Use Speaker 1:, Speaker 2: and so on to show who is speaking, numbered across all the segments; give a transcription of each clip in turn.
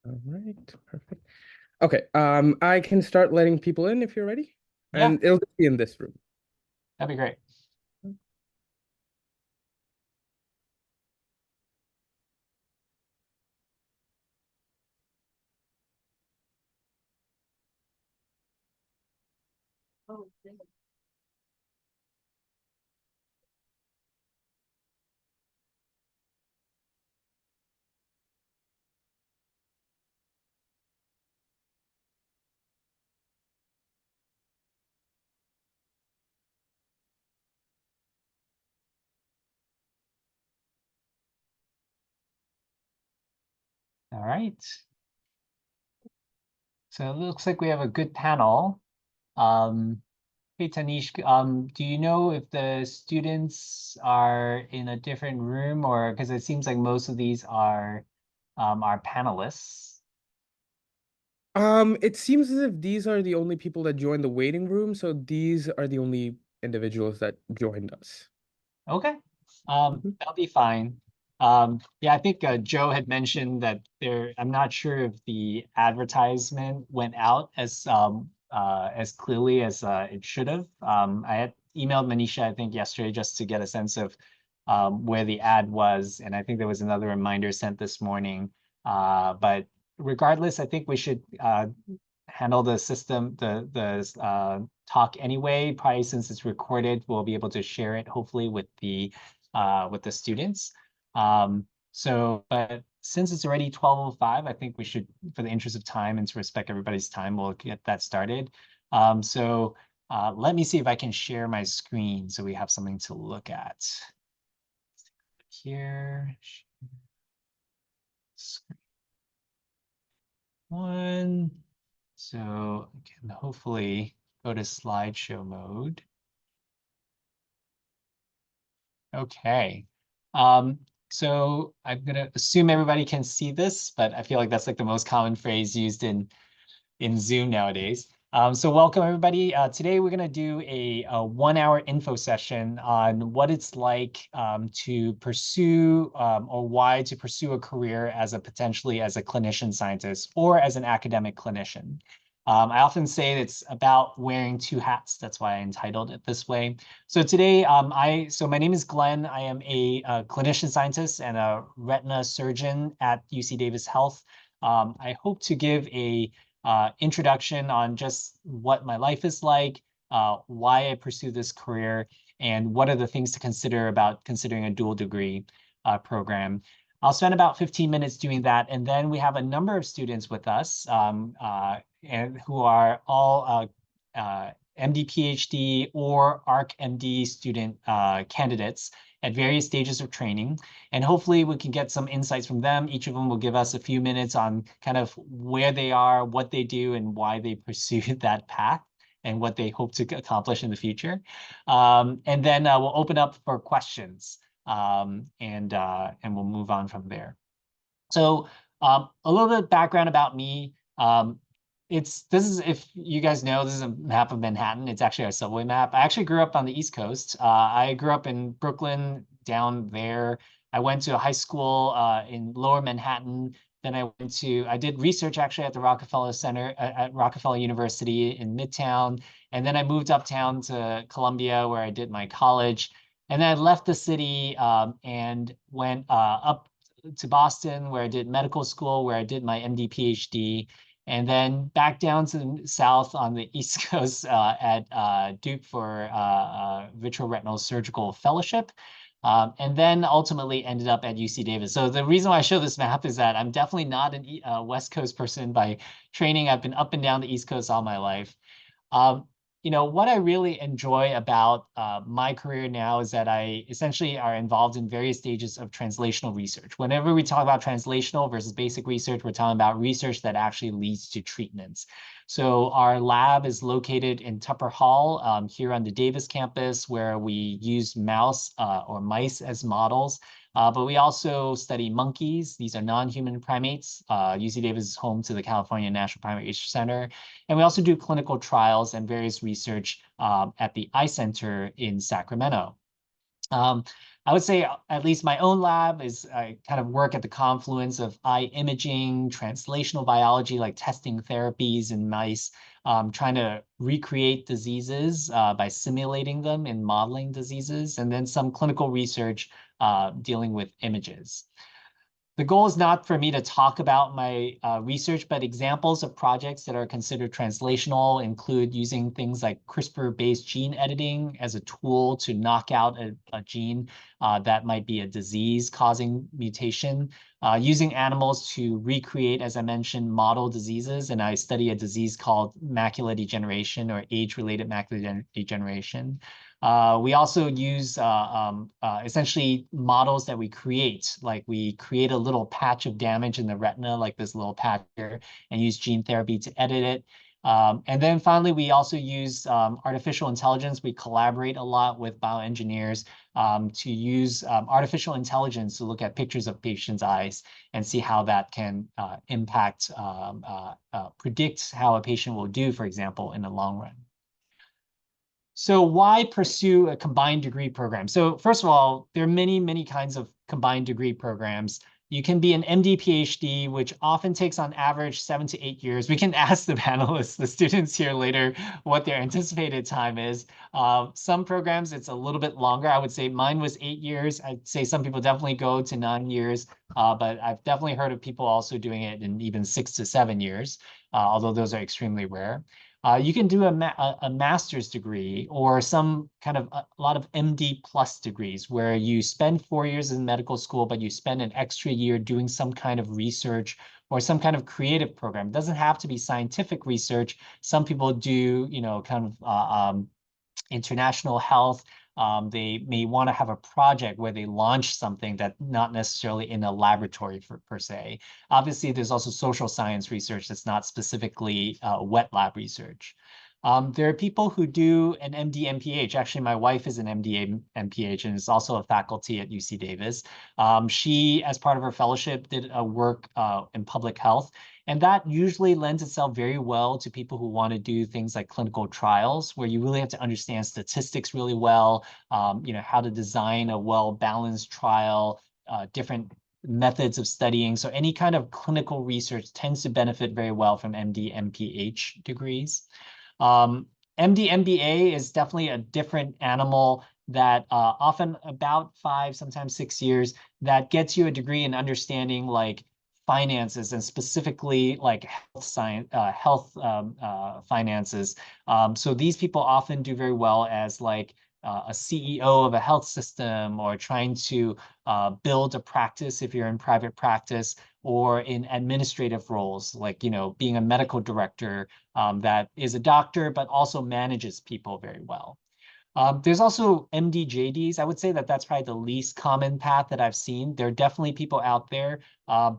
Speaker 1: All right, perfect. Okay, I can start letting people in if you're ready,
Speaker 2: Yeah,
Speaker 1: and it'll just be in this room.
Speaker 2: that'd be great. All right. So it looks like we have a good panel. Um, Hey, Tanish, do you know if the students are in a different room or because it seems like most of these are panelists.
Speaker 1: It seems as if these are the only people that joined the waiting room, so these are the only individuals that joined us.
Speaker 2: Okay.
Speaker 1: Mhm.
Speaker 2: That'll be fine. Yeah, I think Joe had mentioned that I'm not sure if the advertisement went out as clearly as it should have. I had emailed Manisha, I think, yesterday just to get a sense of where the ad was, and I think there was another reminder sent this morning. But regardless, I think we should handle the system, the talk anyway. Probably since it's recorded, we'll be able to share it hopefully with the students. But since it's already 12:05, I think we should, for the interest of time and to respect everybody's time, we'll get that started. Let me see if I can share my screen so we have something to look at. Here, screen one. So I can hopefully go to slideshow mode. Okay. Um, so I'm gonna assume everybody can see this, but I feel like that's like the most common phrase used in Zoom nowadays. So welcome everybody. Today we're gonna do a 1 hour info session on what it's like to pursue or why to pursue a career as a potentially as a clinician scientist or as an academic clinician. I often say it's about wearing two hats. That's why I entitled it this way. So today, so my name is Glenn. I am a clinician scientist and a retina surgeon at UC Davis Health. I hope to give a introduction on just what my life is like, why I pursue this career, and what are the things to consider about considering a dual degree program. I'll spend about 15 minutes doing that, and then we have a number of students with us and who are all MD, PhD, or ARC-MD student candidates at various stages of training. And hopefully we can get some insights from them. Each of them will give us a few minutes on kind of where they are, what they do, and why they pursue that path and what they hope to accomplish in the future. And then we'll open up for questions and we'll move on from there. So a little bit of background about me. This is, if you guys know, this is a map of Manhattan. It's actually our subway map. I actually grew up on the East Coast. I grew up in Brooklyn down there. I went to a high school in Lower Manhattan. Then I did research actually at the Rockefeller Center at Rockefeller University in Midtown. And then I moved uptown to Columbia where I did my college. And then I left the city and went up to Boston, where I did medical school, where I did my MD, PhD, and then back down to the south on the East Coast at Duke for vitreoretinal surgical fellowship. And then ultimately ended up at UC Davis. So the reason why I show this map is that I'm definitely not a West Coast person by training. I've been up and down the East Coast all my life. Um, what I really enjoy about my career now is that I essentially are involved in various stages of translational research. Whenever we talk about translational versus basic research, we're talking about research that actually leads to treatments. So our lab is located in Tupper Hall here on the Davis campus, where we use mouse or mice as models. But we also study monkeys. These are non-human primates. UC Davis is home to the California National Primate Research Center. And we also do clinical trials and various research at the Eye Center in Sacramento. Um, I would say at least my own lab is I kind of work at the confluence of eye imaging, translational biology, like testing therapies in mice, trying to recreate diseases by simulating them and modeling diseases, and then some clinical research dealing with images. The goal is not for me to talk about my research, but examples of projects that are considered translational include using things like CRISPR-based gene editing as a tool to knock out a gene that might be a disease-causing mutation, using animals to recreate, as I mentioned, model diseases. And I study a disease called macular degeneration or age-related macular degeneration. We also use essentially models that we create, like we create a little patch of damage in the retina, like this little patch here, and use gene therapy to edit it. And then finally, we also use artificial intelligence. We collaborate a lot with bioengineers to use artificial intelligence to look at pictures of patients' eyes and see how that can impact, predict how a patient will do, for example, in the long run. So why pursue a combined degree program? So first of all, there are many, many kinds of combined degree programs. You can be an MD PhD, which often takes on average 7 to 8 years. We can ask the panelists, the students here later, what their anticipated time is. Some programs, it's a little bit longer. I would say mine was 8 years. I'd say some people definitely go to 9 years, but I've definitely heard of people also doing it in even 6 to 7 years, although those are extremely rare. You can do a master's degree or some kind of a lot of MD plus degrees where you spend 4 years in medical school, but you spend an extra year doing some kind of research or some kind of creative program. It doesn't have to be scientific research. Some people do, kind of international health. They may want to have a project where they launch something that not necessarily in a laboratory per se. Obviously, there's also social science research that's not specifically wet lab research. There are people who do an MD MPH. Actually, my wife is an MD MPH and is also a faculty at UC Davis. She, as part of her fellowship, did a work in public health. And that usually lends itself very well to people who want to do things like clinical trials, where you really have to understand statistics really well, how to design a well-balanced trial, different methods of studying. So any kind of clinical research tends to benefit very well from MD, MPH degrees. MD, MBA is definitely a different animal that often about 5, sometimes 6 years, that gets you a degree in understanding like finances and specifically like health science, finances. So these people often do very well as like a CEO of a health system or trying to build a practice if you're in private practice or in administrative roles, like, being a medical director that is a doctor, but also manages people very well. There's also MDJDs. I would say that that's probably the least common path that I've seen. There are definitely people out there.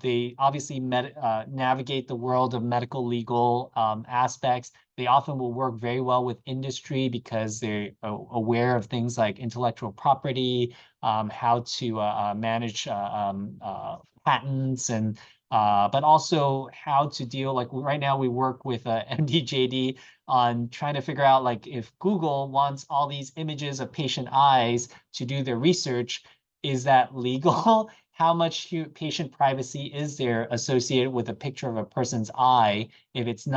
Speaker 2: They obviously navigate the world of medical legal aspects. They often will work very well with industry because they're aware of things like intellectual property, how to manage patents, and but also how to deal, like right now we work with MDJD on trying to figure out like if Google wants all these images of patient eyes to do their research, is that legal? How much patient privacy is there associated with a picture of a person's eye if it's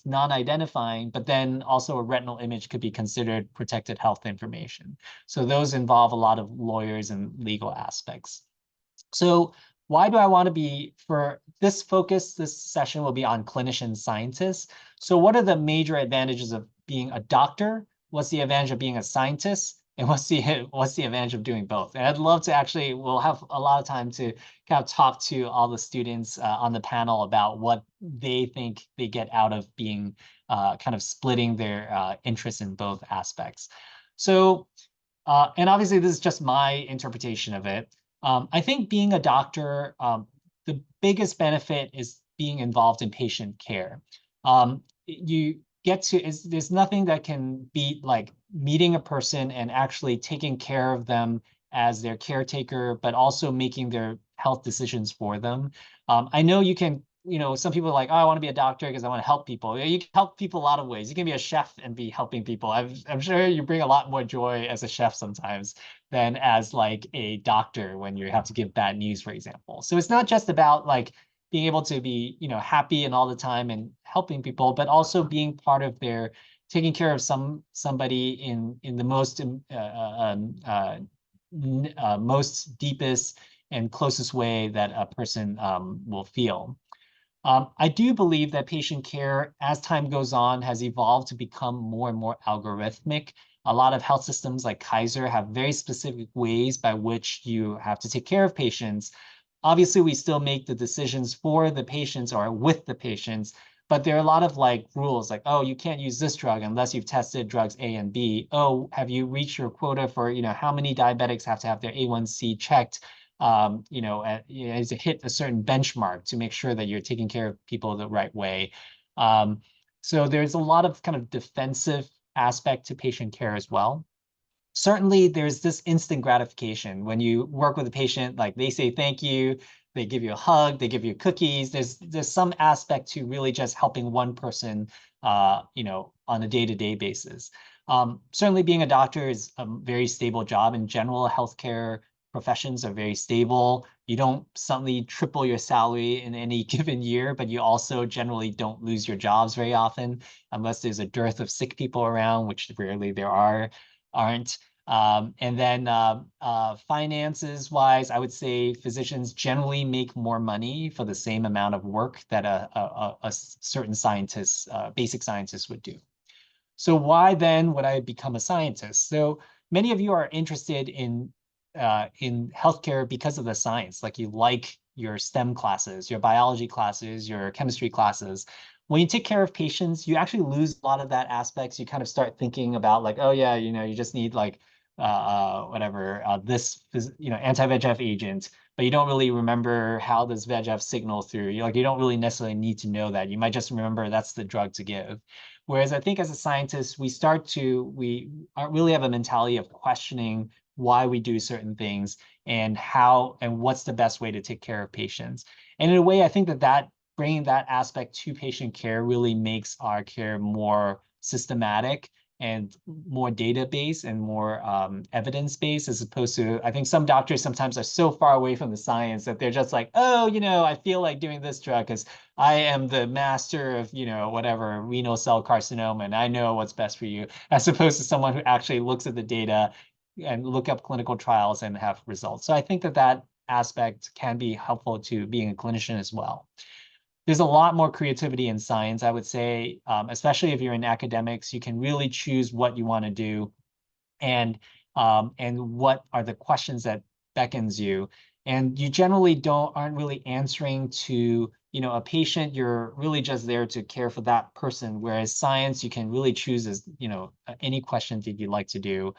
Speaker 2: non-identifying, but then also a retinal image could be considered protected health information. So those involve a lot of lawyers and legal aspects. So why do I want to be, for this focus, this session will be on clinician-scientists. So what are the major advantages of being a doctor? What's the advantage of being a scientist? And what's the advantage of doing both? And I'd love to actually, we'll have a lot of time to kind of talk to all the students on the panel about what they think they get out of being kind of splitting their interest in both aspects. So, and obviously this is just my interpretation of it. I think being a doctor, the biggest benefit is being involved in patient care. You get to, there's nothing that can beat like meeting a person and actually taking care of them as their caretaker, but also making their health decisions for them. I know you can some people are like, oh, I want to be a doctor because I want to help people. You can help people a lot of ways. You can be a chef and be helping people. I'm sure you bring a lot more joy as a chef sometimes than as like a doctor when you have to give bad news, for example. So it's not just about like being able to be, happy and all the time and helping people, but also being part of their taking care of somebody in the most deepest and closest way that a person will feel. I do believe that patient care, as time goes on, has evolved to become more and more algorithmic. A lot of health systems like Kaiser have very specific ways by which you have to take care of patients. Obviously, we still make the decisions for the patients or with the patients, but there are a lot of like rules like, oh, you can't use this drug unless you've tested drugs A and B. Oh, have you reached your quota for, how many diabetics have to have their A1C checked? To hit a certain benchmark to make sure that you're taking care of people the right way. Um, so there's a lot of kind of defensive aspect to patient care as well. Certainly, there's this instant gratification when you work with a patient, like they say thank you, they give you a hug, they give you cookies. There's some aspect to really just helping one person, on a day-to-day basis. Certainly, being a doctor is a very stable job. In general, healthcare professions are very stable. You don't suddenly triple your salary in any given year, but you also generally don't lose your jobs very often, unless there's a dearth of sick people around, which rarely there aren't. And then finances wise, I would say physicians generally make more money for the same amount of work that a certain scientist, basic scientist would do. So why then would I become a scientist? So many of you are interested in healthcare because of the science. Like you like your STEM classes, your biology classes, your chemistry classes. When you take care of patients, you actually lose a lot of that aspects. You kind of start thinking about like, oh yeah, you just need like whatever this anti-VEGF agent, but you don't really remember how does VEGF signal through. You don't really necessarily need to know that. You might just remember that's the drug to give. Whereas I think as a scientist, we aren't really have a mentality of questioning why we do certain things and how and what's the best way to take care of patients. And in a way, I think that bringing that aspect to patient care really makes our care more systematic and more data-based and more evidence-based, as opposed to, I think some doctors sometimes are so far away from the science that they're just like, oh, I feel like doing this drug because I am the master of, whatever, renal cell carcinoma, and I know what's best for you, as opposed to someone who actually looks at the data and look up clinical trials and have results. So I think that aspect can be helpful to being a clinician as well. There's a lot more creativity in science, I would say, especially if you're in academics. You can really choose what you want to do and what are the questions that beckons you. And you generally aren't really answering to, a patient. You're really just there to care for that person. Whereas science, you can really choose as, any question that you'd like to do.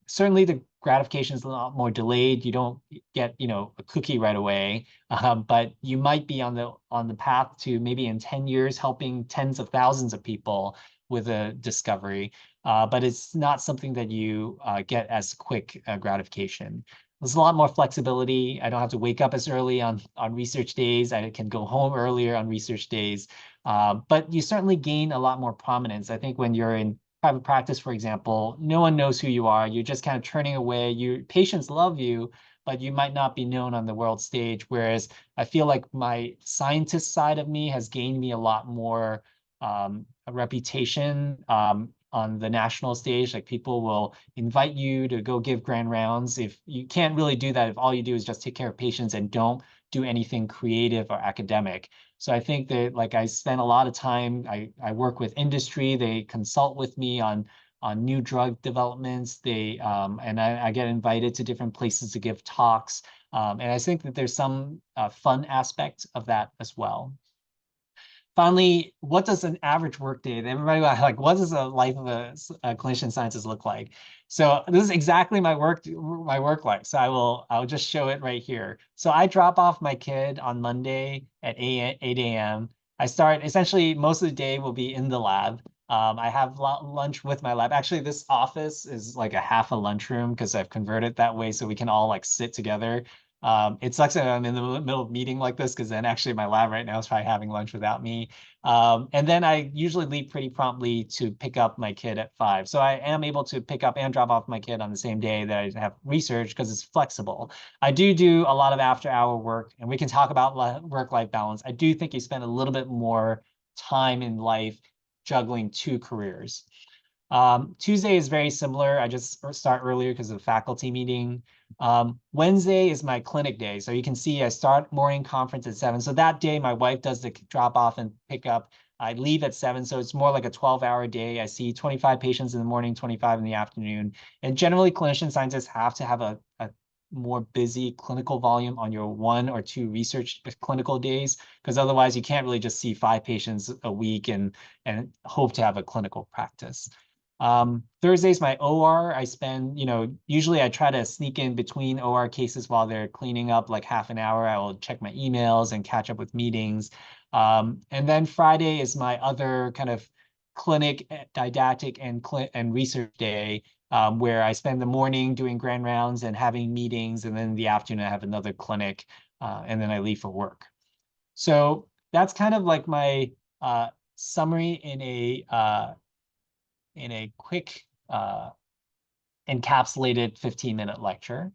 Speaker 2: Certainly the gratification is a lot more delayed. You don't get, a cookie right away, but you might be on the path to maybe in 10 years helping tens of thousands of people with a discovery. But it's not something that you get as quick gratification. There's a lot more flexibility. I don't have to wake up as early on research days. I can go home earlier on research days. But you certainly gain a lot more prominence. I think when you're in private practice, for example, no one knows who you are. You're just kind of turning away. Your patients love you, but you might not be known on the world stage. Whereas I feel like my scientist side of me has gained me a lot more a reputation on the national stage. Like people will invite you to go give grand rounds. If you can't really do that, if all you do is just take care of patients and don't do anything creative or academic. So I think that like I spend a lot of time, I work with industry, they consult with me on new drug developments. And I get invited to different places to give talks. And I think that there's some fun aspect of that as well. Finally, what does an average workday? Everybody like, what does a life of a clinician scientist look like? So this is exactly my work life. So I'll just show it right here. So I drop off my kid on Monday at 8 a.m. I start essentially most of the day will be in the lab. I have lunch with my lab. Actually, this office is like a half a lunchroom because I've converted that way so we can all like sit together. It sucks that I'm in the middle of a meeting like this because then actually my lab right now is probably having lunch without me. And then I usually leave pretty promptly to pick up my kid at 5. So I am able to pick up and drop off my kid on the same day that I have research because it's flexible. I do a lot of after-hour work, and we can talk about work-life balance. I do think you spend a little bit more time in life juggling 2 careers. Tuesday is very similar. I just start earlier because of the faculty meeting. Wednesday is my clinic day. So you can see I start morning conference at 7. So that day, my wife does the drop off and pick up. I leave at 7. So it's more like a 12-hour day. I see 25 patients in the morning, 25 in the afternoon. And generally, clinician scientists have to have a more busy clinical volume on your 1 or 2 research clinical days, because otherwise you can't really just see 5 patients a week and hope to have a clinical practice. Thursday's my OR. I spend, usually I try to sneak in between OR cases while they're cleaning up like half an hour. I will check my emails and catch up with meetings. And then Friday is my other kind of clinic, didactic, and research day, where I spend the morning doing grand rounds and having meetings, and then in the afternoon I have another clinic, and then I leave for work. So that's kind of like my summary in a quick encapsulated 15-minute lecture.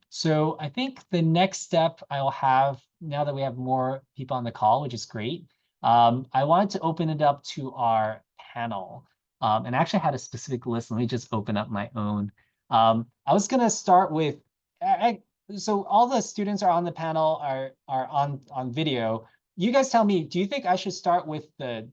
Speaker 2: So I think the next step I'll have, now that we have more people on the call, which is great, I wanted to open it up to our panel. And I actually had a specific list. Let me just open up my own. I was going to start with, so all the students are on the panel are on video. You guys tell me, do you think I should start with the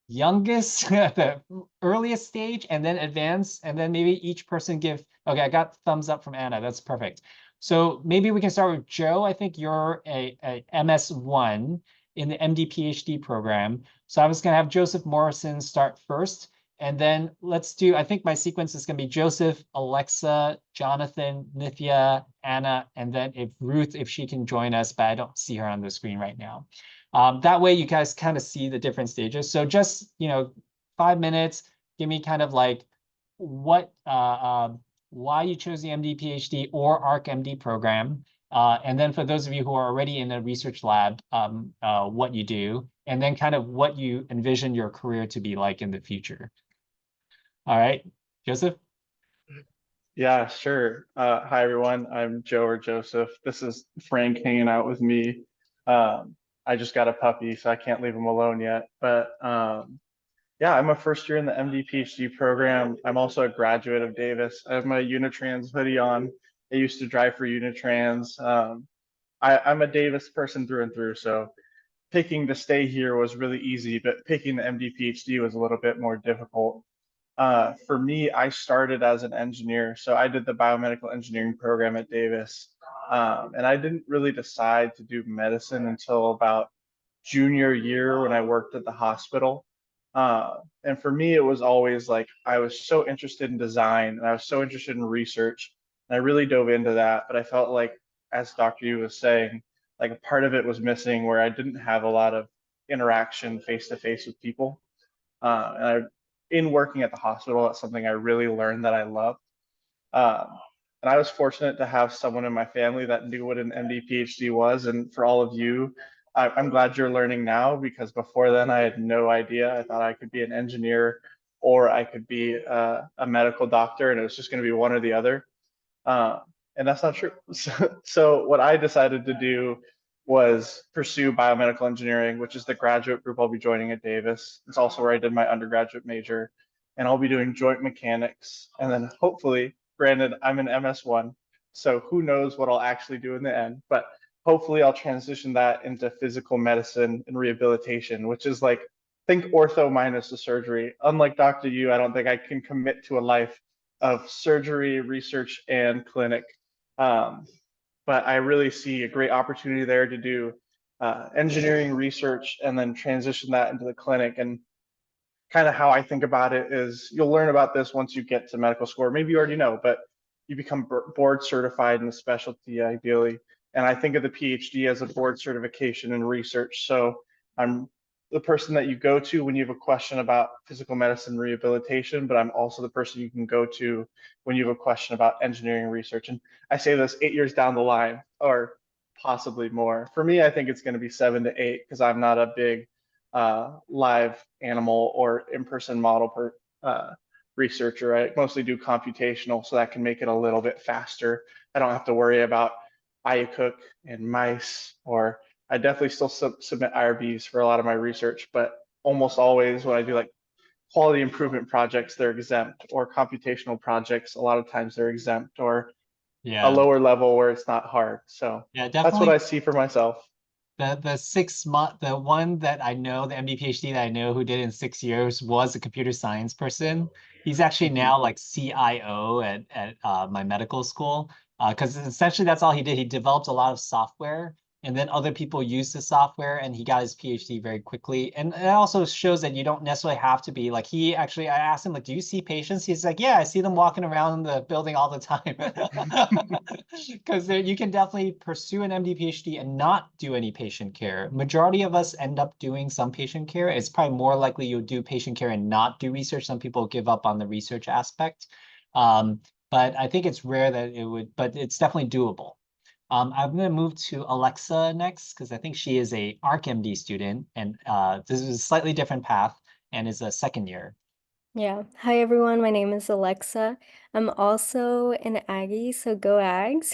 Speaker 2: youngest at the earliest stage and then advance, and then maybe each person give, okay, I got thumbs up from Anna, that's perfect. So maybe we can start with Joe. I think you're a MS1 in the MD PhD program. So I was going to have Joseph Morrison start first, and then let's do, I think my sequence is going to be Joseph, Alexa, Jonathan, Nithya, Anna, and then if Ruth, if she can join us, but I don't see her on the screen right now. That way you guys kind of see the different stages. So just, 5 minutes, give me kind of like what, why you chose the MD PhD or ARC MD program. And then for those of you who are already in a research lab, what you do, and then kind of what you envision your career to be like in the future. All right, Joseph?
Speaker 3: Yeah, sure. Hi, everyone. I'm Joe or Joseph. This is Frank hanging out with me. I just got a puppy, so I can't leave him alone yet. But yeah, I'm a first year in the MD PhD program. I'm also a graduate of Davis. I have my Unitrans hoodie on. I used to drive for Unitrans. I'm a Davis person through and through, so picking to stay here was really easy, but picking the MD PhD was a little bit more difficult. For me, I started as an engineer. So I did the biomedical engineering program at Davis. And I didn't really decide to do medicine until about junior year when I worked at the hospital. And for me, it was always like I was so interested in design and I was so interested in research. And I really dove into that. But I felt like, as Dr. Yu was saying, like a part of it was missing where I didn't have a lot of interaction face to face with people. And in working at the hospital, that's something I really learned that I love. Um, and I was fortunate to have someone in my family that knew what an MD PhD was. And for all of you, I'm glad you're learning now, because before then I had no idea. I thought I could be an engineer or I could be a medical doctor, and it was just going to be one or the other. Uh, and that's not true. So what I decided to do was pursue biomedical engineering, which is the graduate group I'll be joining at Davis. It's also where I did my undergraduate major. And I'll be doing joint mechanics. And then hopefully, granted, I'm an MS1, so who knows what I'll actually do in the end, but hopefully I'll transition that into physical medicine and rehabilitation, which is like, think ortho minus the surgery. Unlike Dr. Yu, I don't think I can commit to a life of surgery, research, and clinic. But I really see a great opportunity there to do engineering research and then transition that into the clinic. And kind of how I think about it is you'll learn about this once you get to medical school, or maybe you already know, but you become board certified in a specialty ideally. And I think of the PhD as a board certification in research. So I'm the person that you go to when you have a question about physical medicine rehabilitation, but I'm also the person you can go to when you have a question about engineering research. And I say this 8 years down the line, or possibly more. For me, I think it's going to be 7 to 8 because I'm not a big live animal or in-person model researcher. I mostly do computational, so that can make it a little bit faster. I don't have to worry about IACUC and mice, or I definitely still submit IRBs for a lot of my research, but almost always when I do like quality improvement projects, they're exempt, or computational projects, a lot of times they're exempt, or a
Speaker 2: Yeah,
Speaker 3: lower level where it's not hard. So
Speaker 2: yeah,
Speaker 3: that's what
Speaker 2: definitely.
Speaker 3: I see for myself.
Speaker 2: The 6 month, the one that I know, the MD PhD that I know who did it in 6 years was a computer science person. He's actually
Speaker 3: Mhm.
Speaker 2: now like CIO at my medical school. Because essentially that's all he did. He developed a lot of software, and then other people used the software, and he got his PhD very quickly. And it also shows that you don't necessarily have to be like he actually. I asked him like, "Do you see patients?" He's like, "Yeah, I see them walking around the building all the time." Because you can definitely pursue an MD PhD and not do any patient care. Majority of us end up doing some patient care. It's probably more likely you'll do patient care and not do research. Some people give up on the research aspect. But I think it's rare that it would, but it's definitely doable. I'm going to move to Alexa next because I think she is a ArcMD student, and this is a slightly different path and is a second year.
Speaker 4: Yeah. Hi, everyone. My name is Alexa. I'm also an Aggie, so go Ags.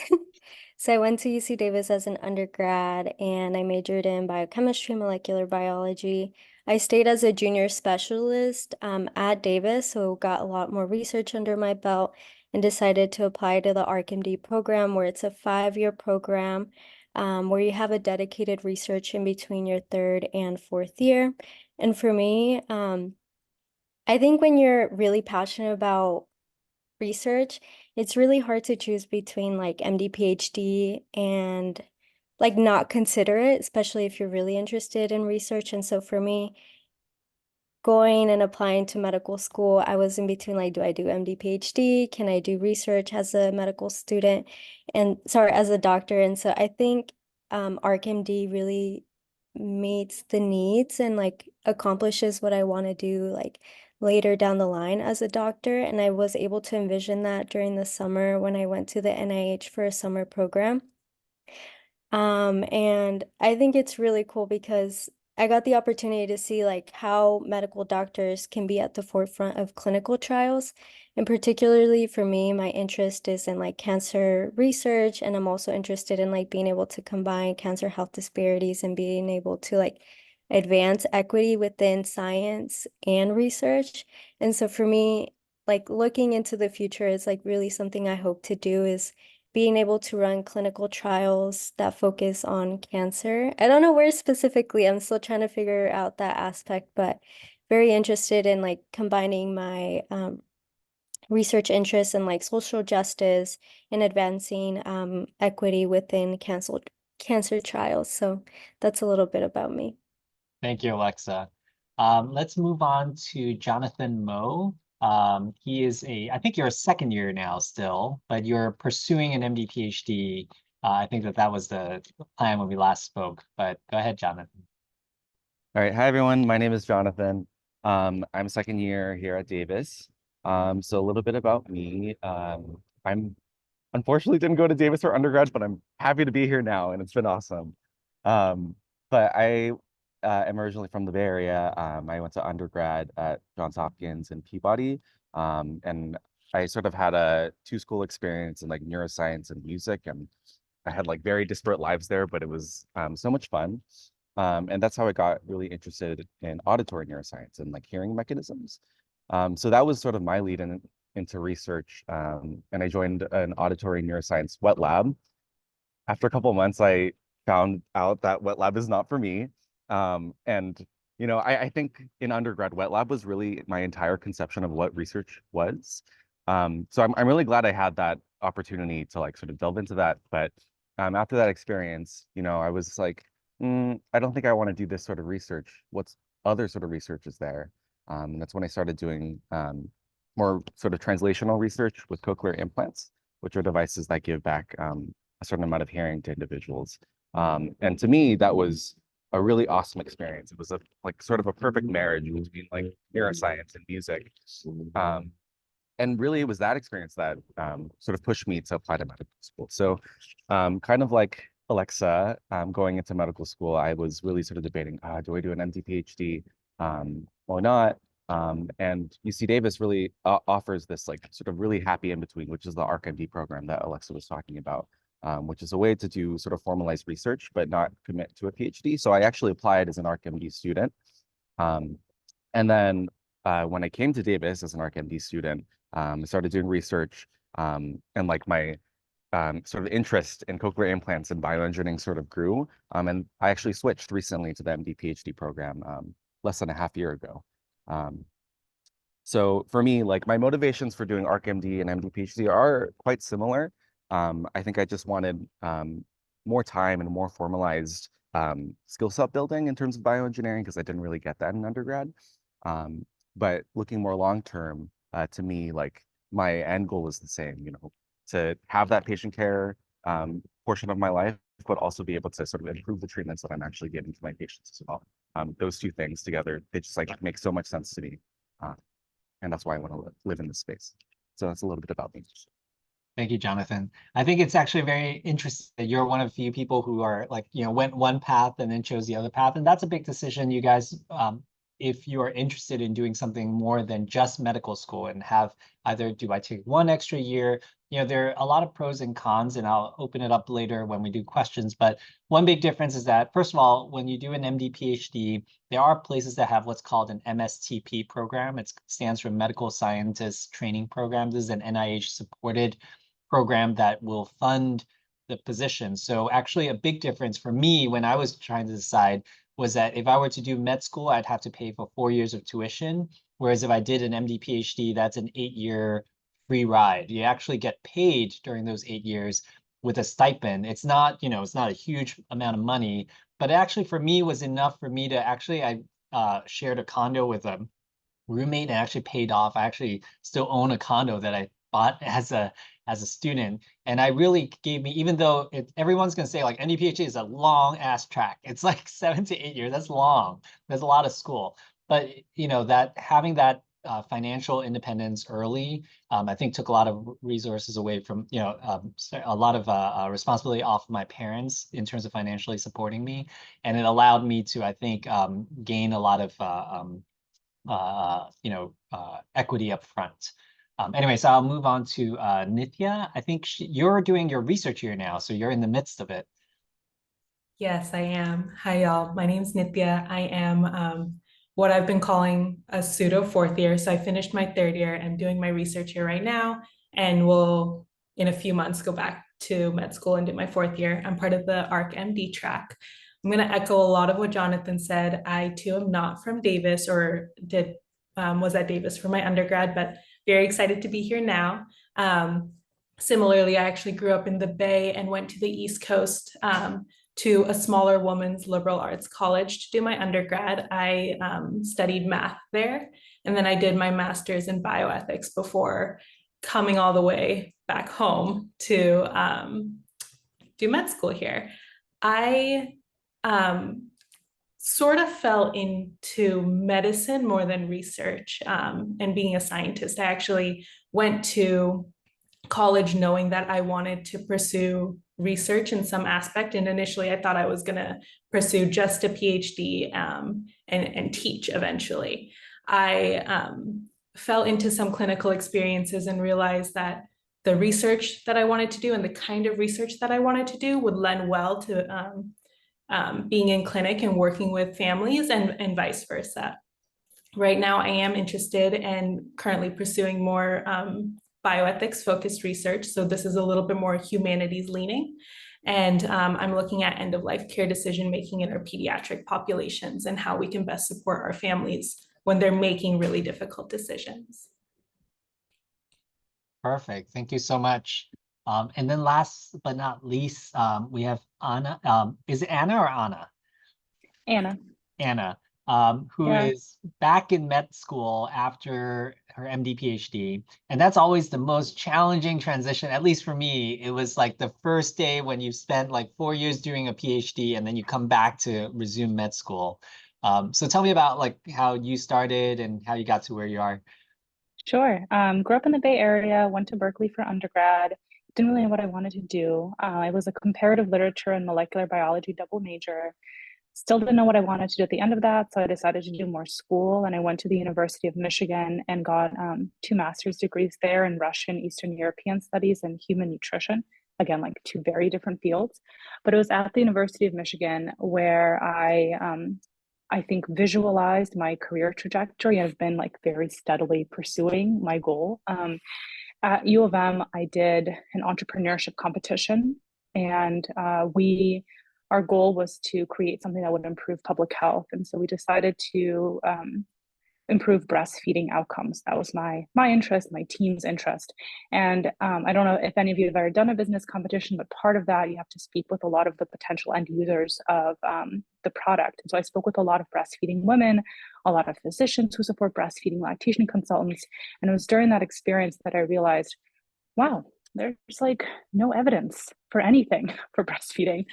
Speaker 4: So I went to UC Davis as an undergrad and I majored in biochemistry, molecular biology. I stayed as a junior specialist at Davis, so got a lot more research under my belt and decided to apply to the ArcMD program, where it's a 5-year program where you have a dedicated research in between your 3rd and 4th year. And for me, I think when you're really passionate about research, it's really hard to choose between like MD, PhD and like not consider it, especially if you're really interested in research. And so for me, going and applying to medical school, I was in between like, do I do MD, PhD? Can I do research as a medical student? And sorry, as a doctor. And so I think ArcMD really meets the needs and like accomplishes what I want to do like later down the line as a doctor. And I was able to envision that during the summer when I went to the NIH for a summer program. And I think it's really cool because I got the opportunity to see like how medical doctors can be at the forefront of clinical trials. And particularly for me, my interest is in like cancer research, and I'm also interested in like being able to combine cancer health disparities and being able to like advance equity within science and research. And so for me, like looking into the future is like really something I hope to do, is being able to run clinical trials that focus on cancer. I don't know where specifically, I'm still trying to figure out that aspect, but very interested in like combining my research interests in like social justice and advancing equity within cancer trials. So that's a little bit about me.
Speaker 2: Thank you, Alexa. Let's move on to Jonathan Moe. He is I think you're a second year now still, but you're pursuing an MD PhD. I think that was the plan when we last spoke, but go ahead, Jonathan.
Speaker 5: All right. Hi, everyone. My name is Jonathan. I'm second year here at Davis. So a little bit about me. I'm unfortunately didn't go to Davis for undergrad, but I'm happy to be here now, and it's been awesome. But I am originally from the Bay Area. I went to undergrad at Johns Hopkins and Peabody. And I sort of had a two-school experience in like neuroscience and music, and I had like very disparate lives there, but it was so much fun. And that's how I got really interested in auditory neuroscience and like hearing mechanisms. So that was sort of my lead into research. And I joined an auditory neuroscience wet lab. After a couple of months, I found out that wet lab is not for me. And I think in undergrad, wet lab was really my entire conception of what research was. So I'm really glad I had that opportunity to like sort of delve into that. But after that experience, I was like, I don't think I want to do this sort of research. What's other sort of research is there? And that's when I started doing more sort of translational research with cochlear implants, which are devices that give back a certain amount of hearing to individuals. And to me, that was a really awesome experience. It was a like sort of a perfect marriage between like neuroscience and music. And really, it was that experience that sort of pushed me to apply to medical school. So, kind of like Alexa, going into medical school, I was really sort of debating, do I do an MD PhD or not? And UC Davis really offers this like sort of really happy in between, which is the ARC-MD program that Alexa was talking about, which is a way to do sort of formalized research, but not commit to a PhD. So I actually applied as an ARC-MD student. And then when I came to Davis as an ARC-MD student, I started doing research, and like my sort of interest in cochlear implants and bioengineering sort of grew. And I actually switched recently to the MD PhD program less than a half year ago. So for me, like my motivations for doing ARC-MD and MD PhD are quite similar. I think I just wanted more time and more formalized skill set building in terms of bioengineering because I didn't really get that in undergrad. But looking more long term, to me, like my end goal is the same, you know, to have that patient care portion of my life, but also be able to sort of improve the treatments that I'm actually giving to my patients as well. Those two things together, they just like make so much sense to me. And that's why I want to live in this space. So that's a little bit about me.
Speaker 2: Thank you, Jonathan. I think it's actually very interesting that you're one of the few people who are like, you know, went one path and then chose the other path. And that's a big decision, you guys. If you are interested in doing something more than just medical school and have either do I take one extra year, you know, there are a lot of pros and cons, and I'll open it up later when we do questions. But one big difference is that, first of all, when you do an MD PhD, there are places that have what's called an MSTP program. It stands for Medical Scientist Training Program. This is an NIH supported program that will fund the position. So actually a big difference for me when I was trying to decide was that if I were to do med school, I'd have to pay for 4 years of tuition. Whereas if I did an MD PhD, that's an 8-year free ride. You actually get paid during those 8 years with a stipend. It's not, you know, it's not a huge amount of money, but actually for me was enough for me to actually, I shared a condo with a roommate and actually paid off. I actually still own a condo that I bought as a student. And I really gave me, even though everyone's going to say like MD PhD is a long ass track. It's like 7 to 8 years. That's long. There's a lot of school. But, you know, that having that financial independence early, I think took a lot of resources away from, you know, a lot of responsibility off my parents in terms of financially supporting me. And it allowed me to, I think, gain a lot of, equity up front. Anyway, so I'll move on to Nithya. I think you're doing your research here now, so you're in the midst of it.
Speaker 6: Yes, I am. Hi, y'all. My name's Nithya. I am what I've been calling a pseudo fourth year. So I finished my third year. I'm doing my research here right now, and will in a few months go back to med school and do my fourth year. I'm part of the ARC-MD track. I'm going to echo a lot of what Jonathan said. I too am not from Davis, or was at Davis for my undergrad, but very excited to be here now. Similarly, I actually grew up in the Bay and went to the East Coast to a smaller women's liberal arts college to do my undergrad. I studied math there, and then I did my master's in bioethics before coming all the way back home to do med school here. I sort of fell into medicine more than research and being a scientist. I actually went to college knowing that I wanted to pursue research in some aspect. And initially I thought I was going to pursue just a PhD and teach eventually. I fell into some clinical experiences and realized that the research that I wanted to do and the kind of research that I wanted to do would lend well to being in clinic and working with families and vice versa. Right now, I am interested and currently pursuing more bioethics focused research. So this is a little bit more humanities leaning. And I'm looking at end of life care decision making in our pediatric populations and how we can best support our families when they're making really difficult decisions.
Speaker 2: Perfect. Thank you so much. And then last but not least, we have Anna. Is it Anna or Anna?
Speaker 7: Anna.
Speaker 2: Anna, who is back in med school after her MD PhD. And that's always the most challenging transition, at least for me. It was like the first day when you've spent like 4 years doing a PhD and then you come back to resume med school. So tell me about like how you started and how you got to where you are.
Speaker 7: Sure. Grew up in the Bay Area, went to Berkeley for undergrad, didn't really know what I wanted to do. I was a comparative literature and molecular biology double major. Still didn't know what I wanted to do at the end of that, so I decided to do more school, and I went to the University of Michigan and got 2 master's degrees there in Russian Eastern European studies and human nutrition. Again, like 2 very different fields. But it was at the University of Michigan where I think visualized my career trajectory and have been like very steadily pursuing my goal. At U of M, I did an entrepreneurship competition, and our goal was to create something that would improve public health. And so we decided to improve breastfeeding outcomes. That was my interest, my team's interest. And I don't know if any of you have ever done a business competition, but part of that, you have to speak with a lot of the potential end users of the product. And so I spoke with a lot of breastfeeding women, a lot of physicians who support breastfeeding, lactation consultants. And it was during that experience that I realized, wow, there's like no evidence for anything for breastfeeding.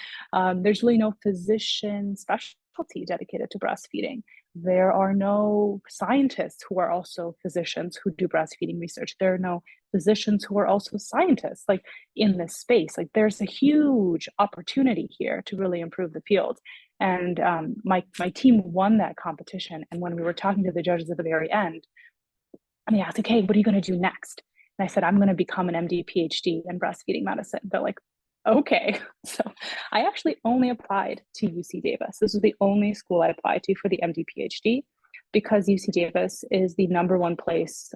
Speaker 7: There's really no physician specialty dedicated to breastfeeding. There are no scientists who are also physicians who do breastfeeding research. There are no physicians who are also scientists like in this space. Like there's a huge opportunity here to really improve the field. And my team won that competition. And when we were talking to the judges at the very end, and they asked, okay, what are you going to do next? And I said, I'm going to become an MD PhD in breastfeeding medicine. They're like, okay. So I actually only applied to UC Davis. This was the only school I applied to for the MD PhD because UC Davis is the #1 place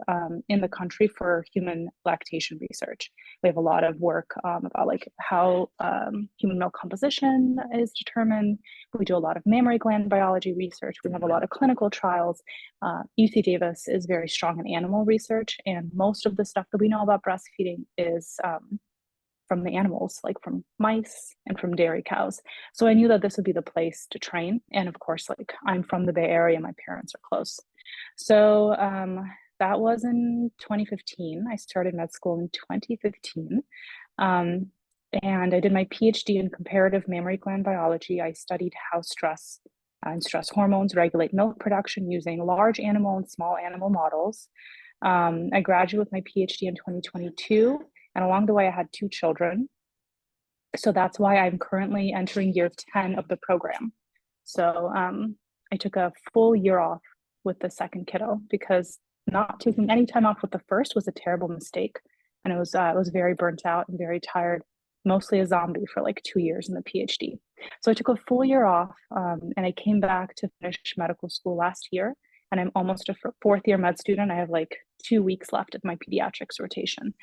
Speaker 7: in the country for human lactation research. We have a lot of work about like how human milk composition is determined. We do a lot of mammary gland biology research. We have a lot of clinical trials. UC Davis is very strong in animal research, and most of the stuff that we know about breastfeeding is from the animals, like from mice and from dairy cows. So I knew that this would be the place to train. And of course, like I'm from the Bay Area, my parents are close. So that was in 2015. I started med school in 2015. And I did my PhD in comparative mammary gland biology. I studied how stress and stress hormones regulate milk production using large animal and small animal models. I graduated with my PhD in 2022. And along the way, I had 2 children. So that's why I'm currently entering year 10 of the program. So I took a full year off with the second kiddo because not taking any time off with the first was a terrible mistake. And I was very burnt out and very tired, mostly a zombie for like 2 years in the PhD. So I took a full year off and I came back to finish medical school last year. And I'm almost a 4th year med student. I have like 2 weeks left of my pediatrics rotation.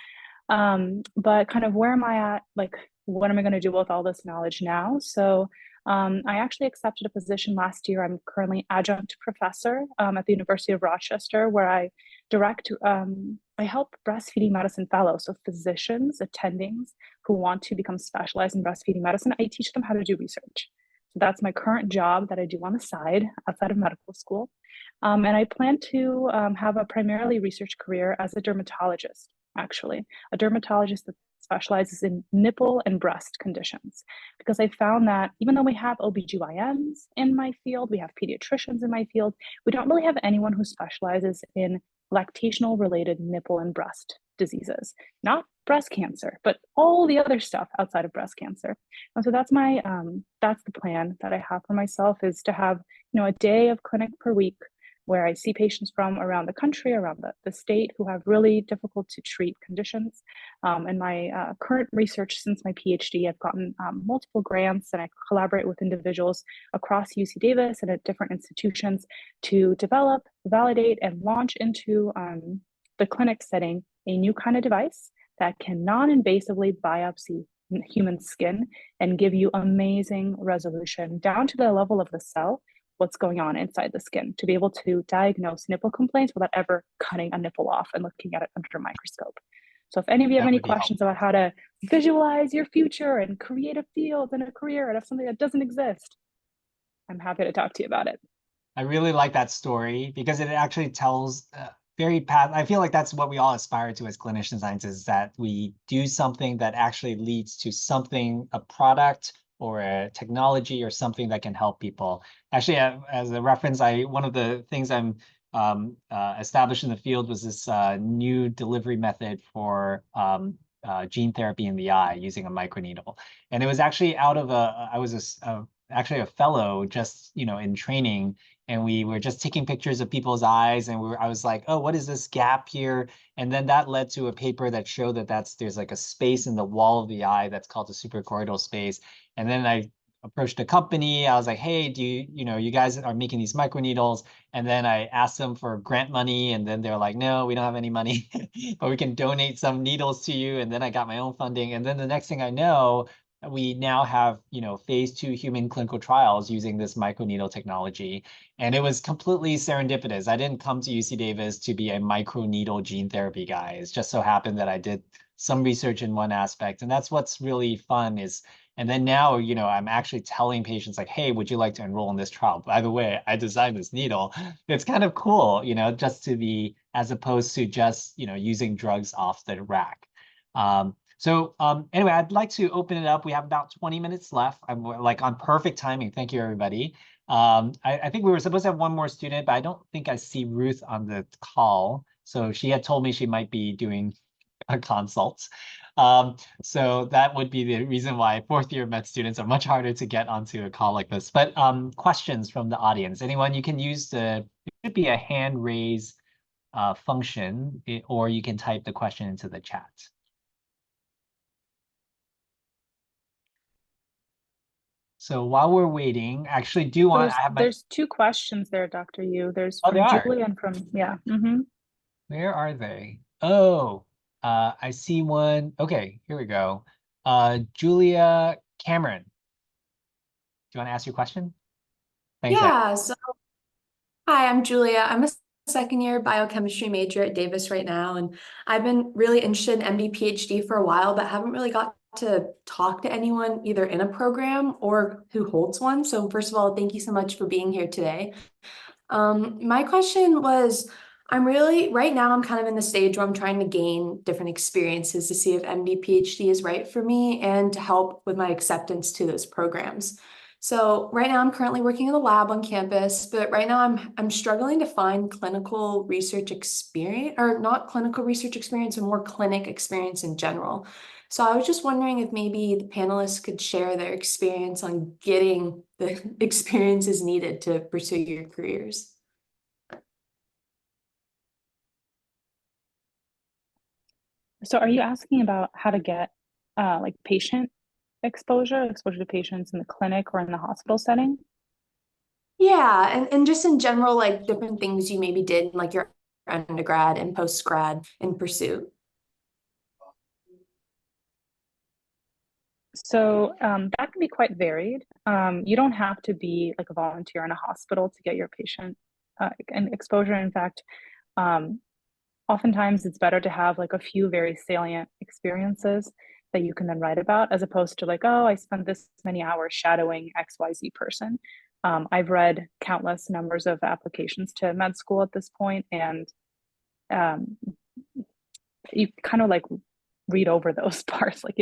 Speaker 7: But kind of where am I at? Like, what am I going to do with all this knowledge now? So I actually accepted a position last year. I'm currently adjunct professor at the University of Rochester, where I help breastfeeding medicine fellows, so physicians, attendings who want to become specialized in breastfeeding medicine. I teach them how to do research. So that's my current job that I do on the side outside of medical school. And I plan to have a primarily research career as a dermatologist. Actually, a dermatologist that specializes in nipple and breast conditions, because I found that even though we have OBGYNs in my field, we have pediatricians in my field, we don't really have anyone who specializes in lactational related nipple and breast diseases, not breast cancer, but all the other stuff outside of breast cancer. And so that's that's the plan that I have for myself, is to have, a day of clinic per week where I see patients from around the country, around the state, who have really difficult to treat conditions. And my current research since my PhD, I've gotten multiple grants, and I collaborate with individuals across UC Davis and at different institutions to develop, validate, and launch into the clinic setting a new kind of device that can non-invasively biopsy human skin and give you amazing resolution down to the level of the cell, what's going on inside the skin, to be able to diagnose nipple complaints without ever cutting a nipple off and looking at it under a microscope. So if any of you have any questions about how to visualize your future and create a field and a career out of something that doesn't exist, I'm happy to talk to you about it.
Speaker 2: I really like that story because it actually tells I feel like that's what we all aspire to as clinician scientists, that we do something that actually leads to something, a product or a technology or something that can help people. Actually, as a reference, one of the things I'm established in the field was this new delivery method for gene therapy in the eye using a microneedle. And it was actually out of I was actually a fellow just, in training, and we were just taking pictures of people's eyes, and I was like, oh, what is this gap here? And then that led to a paper that showed that there's like a space in the wall of the eye that's called the suprachoroidal space. And then I approached a company. I was like, hey, you guys are making these microneedles? And then I asked them for grant money, and then they're like, no, we don't have any money, but we can donate some needles to you. And then I got my own funding. And then the next thing I know, we now have, phase 2 human clinical trials using this microneedle technology. And it was completely serendipitous. I didn't come to UC Davis to be a microneedle gene therapy guy. It just so happened that I did some research in one aspect. And that's what's really fun is, and then now, I'm actually telling patients like, hey, would you like to enroll in this trial? By the way, I designed this needle. It's kind of cool, just to be, as opposed to just, using drugs off the rack. Anyway, I'd like to open it up. We have about 20 minutes left. I'm like on perfect timing. Thank you, everybody. I think we were supposed to have one more student, but I don't think I see Ruth on the call. So she had told me she might be doing a consult. So that would be the reason why 4th-year med students are much harder to get onto a call like this. But questions from the audience. Anyone, you can use it should be a hand raise function, or you can type the question into the chat. So while we're waiting, actually
Speaker 7: There's 2 questions there, Dr. Yiu. There's
Speaker 2: Oh,
Speaker 7: from Julie and from, yeah.
Speaker 2: Where are they? Oh, I see one. Okay, here we go. Julia Cameron, do you want to ask your question? Thanks.
Speaker 8: Yeah, so hi, I'm Julia. I'm a second-year biochemistry major at Davis right now, and I've been really interested in MD PhD for a while, but haven't really got to talk to anyone either in a program or who holds one. So first of all, thank you so much for being here today. My question was, right now I'm kind of in the stage where I'm trying to gain different experiences to see if MD PhD is right for me and to help with my acceptance to those programs. So right now I'm currently working in the lab on campus, but right now I'm struggling to find clinical research experience, or not clinical research experience, and more clinic experience in general. So I was just wondering if maybe the panelists could share their experience on getting the experiences needed to pursue your careers.
Speaker 7: So are you asking about how to get like patient exposure to patients in the clinic or in the hospital setting?
Speaker 8: Yeah, and just in general, like different things you maybe did in like your undergrad and post-grad in pursuit.
Speaker 7: So that can be quite varied. You don't have to be like a volunteer in a hospital to get your patient and exposure. In fact, oftentimes it's better to have like a few very salient experiences that you can then write about, as opposed to like, oh, I spent this many hours shadowing XYZ person. I've read countless numbers of applications to med school at this point, and you kind of like read over those parts. Like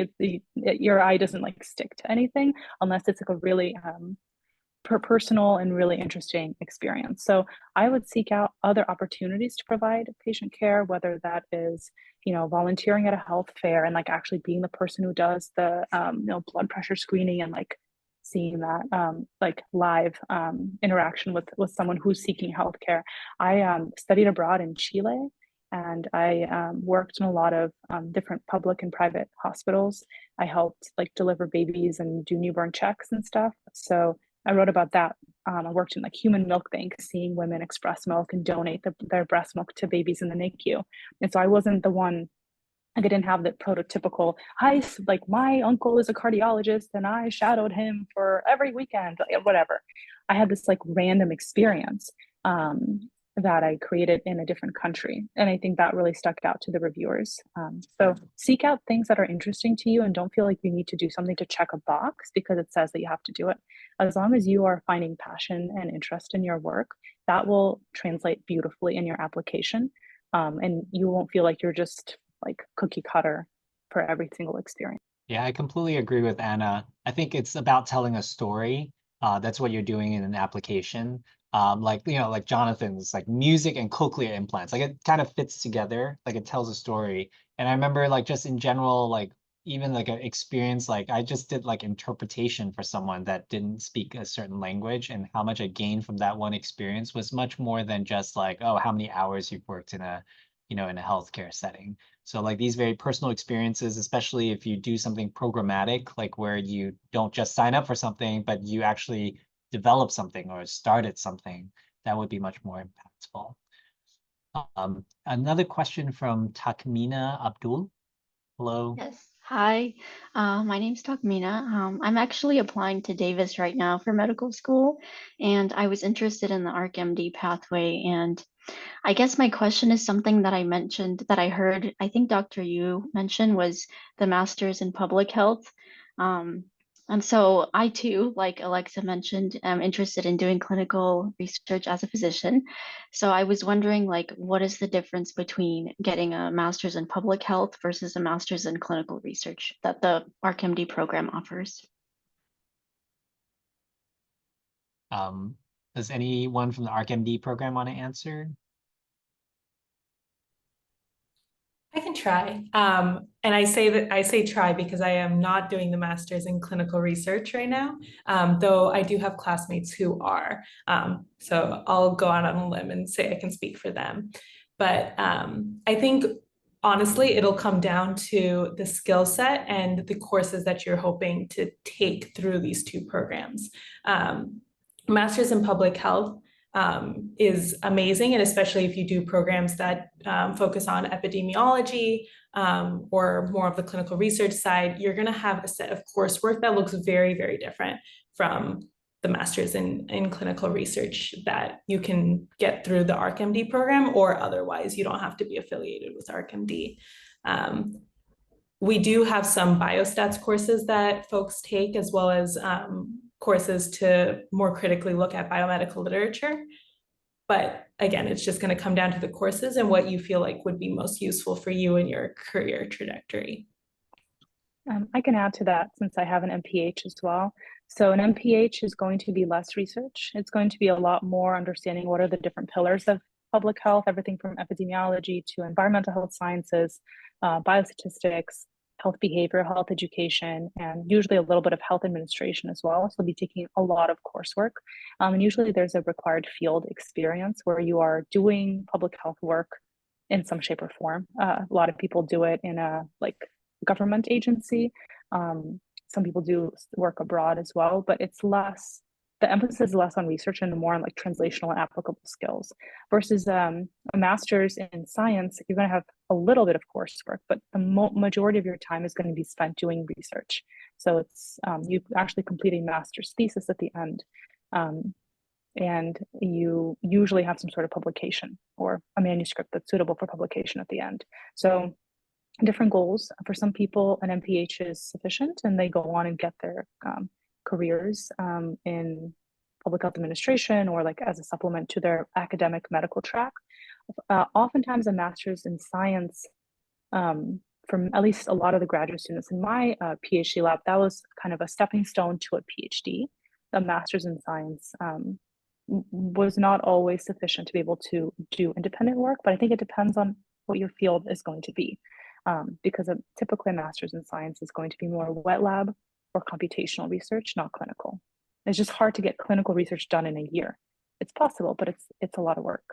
Speaker 7: your eye doesn't like stick to anything unless it's like a really personal and really interesting experience. So I would seek out other opportunities to provide patient care, whether that is, volunteering at a health fair and like actually being the person who does the, blood pressure screening and like seeing that like live interaction with someone who's seeking healthcare. I studied abroad in Chile, and I worked in a lot of different public and private hospitals. I helped like deliver babies and do newborn checks and stuff. So I wrote about that. I worked in like human milk banks, seeing women express milk and donate their breast milk to babies in the NICU. And so I wasn't the one, like I didn't have the prototypical, like my uncle is a cardiologist and I shadowed him for every weekend, whatever. I had this like random experience that I created in a different country. And I think that really stuck out to the reviewers. So seek out things that are interesting to you and don't feel like you need to do something to check a box because it says that you have to do it. As long as you are finding passion and interest in your work, that will translate beautifully in your application. and you won't feel like you're just like cookie cutter for every single experience.
Speaker 2: Yeah, I completely agree with Anna. I think it's about telling a story. That's what you're doing in an application. Like, like Jonathan's like music and cochlear implants, like it kind of fits together, like it tells a story. And I remember like just in general, like even like an experience, like I just did like interpretation for someone that didn't speak a certain language, and how much I gained from that one experience was much more than just like, oh, how many hours you've worked in a, in a healthcare setting. So like these very personal experiences, especially if you do something programmatic, like where you don't just sign up for something, but you actually develop something or started something, that would be much more impactful. Another question from Takmina Abdul. Hello.
Speaker 9: Yes. Hi, my name's Takmina. I'm actually applying to Davis right now for medical school, and I was interested in the ArcMD pathway. And I guess my question is something that I mentioned that I heard, I think Dr. Yu mentioned, was the master's in public health. And so I too, like Alexa mentioned, am interested in doing clinical research as a physician. So I was wondering, like, what is the difference between getting a master's in public health versus a master's in clinical research that the ArcMD program offers?
Speaker 2: Does anyone from the ArcMD program want to answer?
Speaker 6: I can try. And I say try because I am not doing the master's in clinical research right now, though I do have classmates who are. So I'll go out on a limb and say I can speak for them. But I think honestly, it'll come down to the skill set and the courses that you're hoping to take through these two programs. Master's in public health is amazing, and especially if you do programs that focus on epidemiology or more of the clinical research side, you're going to have a set of coursework that looks very, very different from the master's in clinical research that you can get through the ArcMD program, or otherwise you don't have to be affiliated with ArcMD. We do have some biostats courses that folks take, as well as courses to more critically look at biomedical literature. But again, it's just going to come down to the courses and what you feel like would be most useful for you in your career trajectory.
Speaker 7: I can add to that since I have an MPH as well. So an MPH is going to be less research. It's going to be a lot more understanding what are the different pillars of public health, everything from epidemiology to environmental health sciences, biostatistics, health behavior, health education, and usually a little bit of health administration as well. So we'll be taking a lot of coursework. And usually there's a required field experience where you are doing public health work in some shape or form. A lot of people do it in a government agency. Some people do work abroad as well, but it's less, the emphasis is less on research and more on like translational and applicable skills versus a master's in science. You're going to have a little bit of coursework, but the majority of your time is going to be spent doing research. So it's you actually complete a master's thesis at the end, and you usually have some sort of publication or a manuscript that's suitable for publication at the end. So different goals. For some people, an MPH is sufficient and they go on and get their careers in public health administration or like as a supplement to their academic medical track. Oftentimes a master's in science, from at least a lot of the graduate students in my PhD lab, that was kind of a stepping stone to a PhD. A master's in science was not always sufficient to be able to do independent work, but I think it depends on what your field is going to be. Because typically a master's in science is going to be more wet lab or computational research, not clinical. It's just hard to get clinical research done in a year. It's possible, but it's a lot of work.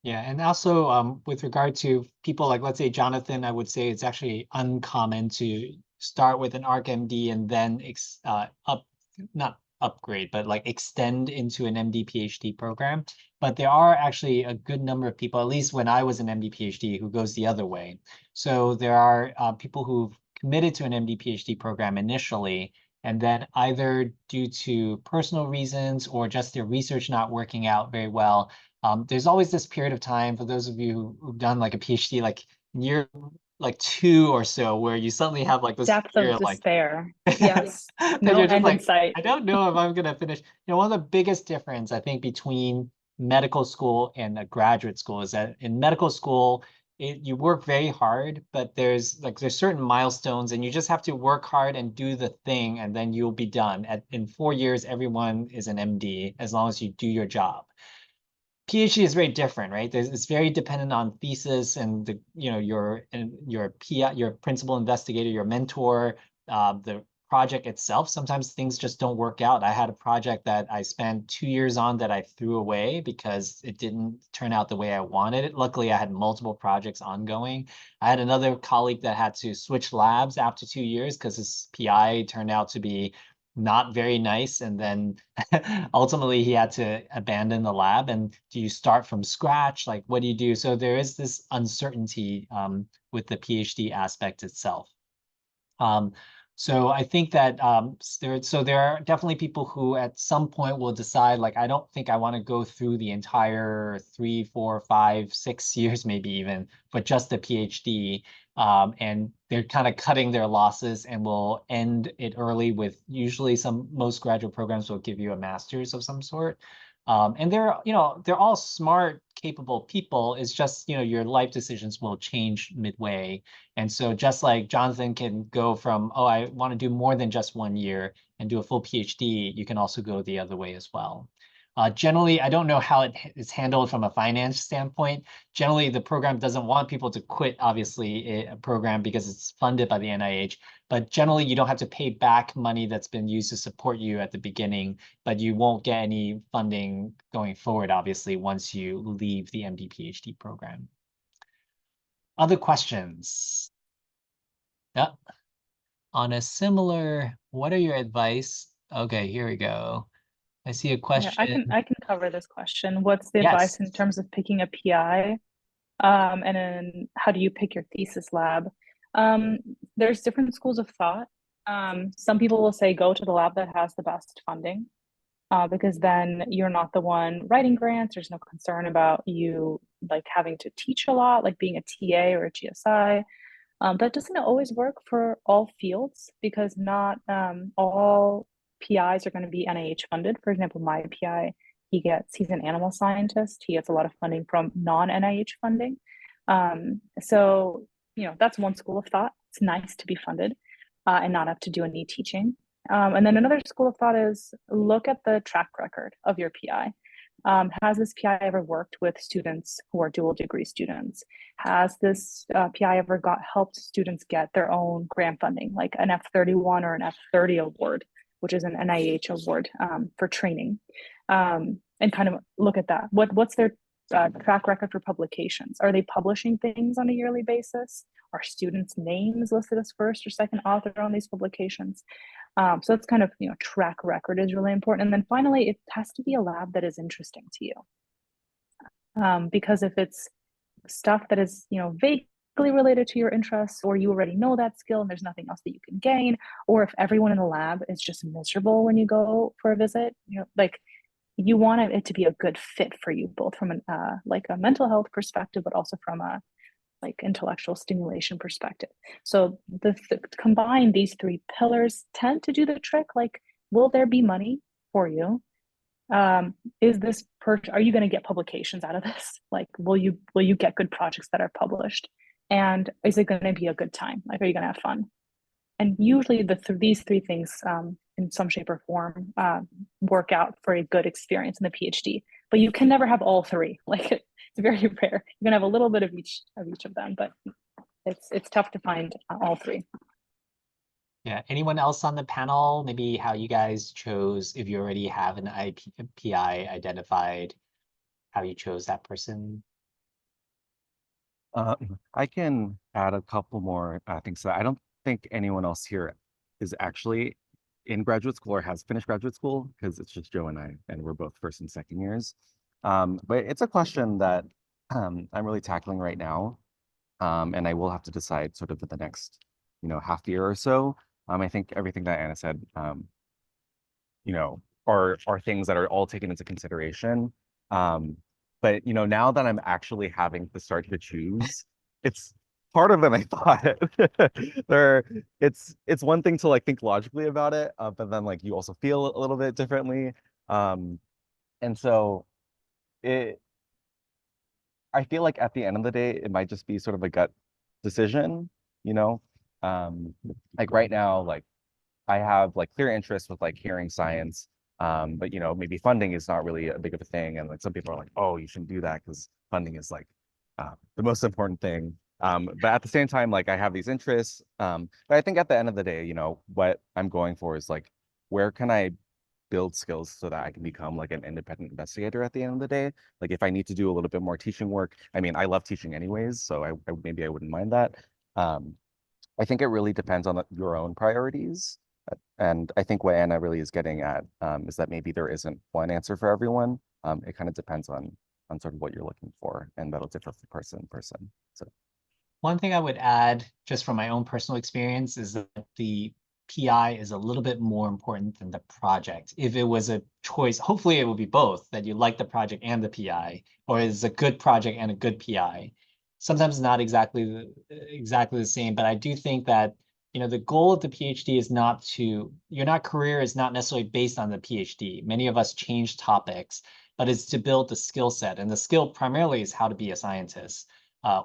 Speaker 2: Yeah, and also with regard to people like, let's say Jonathan, I would say it's actually uncommon to start with an ArcMD and then not upgrade, but like extend into an MD PhD program. But there are actually a good number of people, at least when I was an MD PhD, who goes the other way. So there are people who've committed to an MD PhD program initially, and then either due to personal reasons or just their research not working out very well, there's always this period of time for those of you who've done like a PhD, like year like 2 or so, where you suddenly have like this
Speaker 7: depth of despair. Yes,
Speaker 2: that
Speaker 7: no
Speaker 2: you're just
Speaker 7: end
Speaker 2: like,
Speaker 7: in sight.
Speaker 2: I don't know if I'm gonna finish. One of the biggest difference I think between medical school and a graduate school is that in medical school, you work very hard, but there's certain milestones and you just have to work hard and do the thing and then you'll be done. In 4 years, everyone is an MD as long as you do your job. PhD is very different, right? It's very dependent on thesis and your PI, your principal investigator, your mentor, the project itself. Sometimes things just don't work out. I had a project that I spent 2 years on that I threw away because it didn't turn out the way I wanted it. Luckily, I had multiple projects ongoing. I had another colleague that had to switch labs after 2 years because his PI turned out to be not very nice, and then ultimately he had to abandon the lab. And do you start from scratch? Like, what do you do? So there is this uncertainty with the PhD aspect itself. So I think that there are definitely people who at some point will decide, like, I don't think I want to go through the entire 3, 4, 5, 6 years, maybe even, but just the PhD. And they're kind of cutting their losses and will end it early with usually most graduate programs will give you a master's of some sort. And they're all smart, capable people. It's just, your life decisions will change midway. And so just like Jonathan can go from, oh, I want to do more than just 1 year and do a full PhD, you can also go the other way as well. Generally, I don't know how it is handled from a finance standpoint. Generally, the program doesn't want people to quit, obviously, a program because it's funded by the NIH. But generally, you don't have to pay back money that's been used to support you at the beginning, but you won't get any funding going forward, obviously, once you leave the MD PhD program. Other questions? Yep. On a similar, what are your advice? Okay, here we go. I see a question.
Speaker 7: Yeah, I can cover this question. What's the advice in terms of picking a PI? And then how do you pick your thesis lab? There's different schools of thought. Some people will say go to the lab that has the best funding, because then you're not the one writing grants. There's no concern about you like having to teach a lot, like being a TA or a GSI. That doesn't always work for all fields because not all PIs are going to be NIH funded. For example, my PI, he's an animal scientist. He gets a lot of funding from non-NIH funding. So, that's one school of thought. It's nice to be funded and not have to do any teaching. And then another school of thought is look at the track record of your PI. Has this PI ever worked with students who are dual degree students? Has this PI ever helped students get their own grant funding, like an F31 or an F30 award, which is an NIH award for training? And kind of look at that. What's their track record for publications? Are they publishing things on a yearly basis? Are students' names listed as first or second author on these publications? So that's kind of, track record is really important. And then finally, it has to be a lab that is interesting to you. Because if it's stuff that is, vaguely related to your interests, or you already know that skill and there's nothing else that you can gain, or if everyone in the lab is just miserable when you go for a visit, you want it to be a good fit for you, both from a mental health perspective, but also from a intellectual stimulation perspective. So combine these 3 pillars tend to do the trick. Like, will there be money for you? Are you going to get publications out of this? Like, will you get good projects that are published? And is it going to be a good time? Like, are you going to have fun? And usually these 3 things in some shape or form work out for a good experience in the PhD. But you can never have all 3. Like, it's very rare. You're gonna have a little bit of each of them, but it's tough to find all 3.
Speaker 2: Yeah. Anyone else on the panel? Maybe how you guys chose, if you already have an PI identified, how you chose that person?
Speaker 5: I can add a couple more things. So I don't think anyone else here is actually in graduate school or has finished graduate school, because it's just Joe and I, and we're both first and second years. But it's a question that I'm really tackling right now. And I will have to decide sort of in the next, half year or so. I think everything that Anna said, are things that are all taken into consideration. But now that I'm actually having to start to choose, it's harder than I thought. It's one thing to think logically about it, but then you also feel a little bit differently. And so I feel like at the end of the day, it might just be sort of a gut decision, you know? Like right now, like I have like clear interest with like hearing science, but you know, maybe funding is not really a big of a thing. And like some people are like, oh, you shouldn't do that because funding is like the most important thing. But at the same time, like I have these interests. But I think at the end of the day, you know, what I'm going for is like, where can I build skills so that I can become like an independent investigator at the end of the day? Like if I need to do a little bit more teaching work, I mean, I love teaching anyways, so maybe I wouldn't mind that. Um, I think it really depends on your own priorities. And I think what Anna really is getting at is that maybe there isn't one answer for everyone. It kind of depends on sort of what you're looking for, and that'll differ from person to person. So
Speaker 2: One thing I would add, just from my own personal experience, is that the PI is a little bit more important than the project. If it was a choice, hopefully it would be both, that you like the project and the PI, or it's a good project and a good PI. Sometimes not exactly the same, but I do think that, you know, the goal of the PhD is not to, your career is not necessarily based on the PhD. Many of us change topics, but it's to build the skill set. And the skill primarily is how to be a scientist.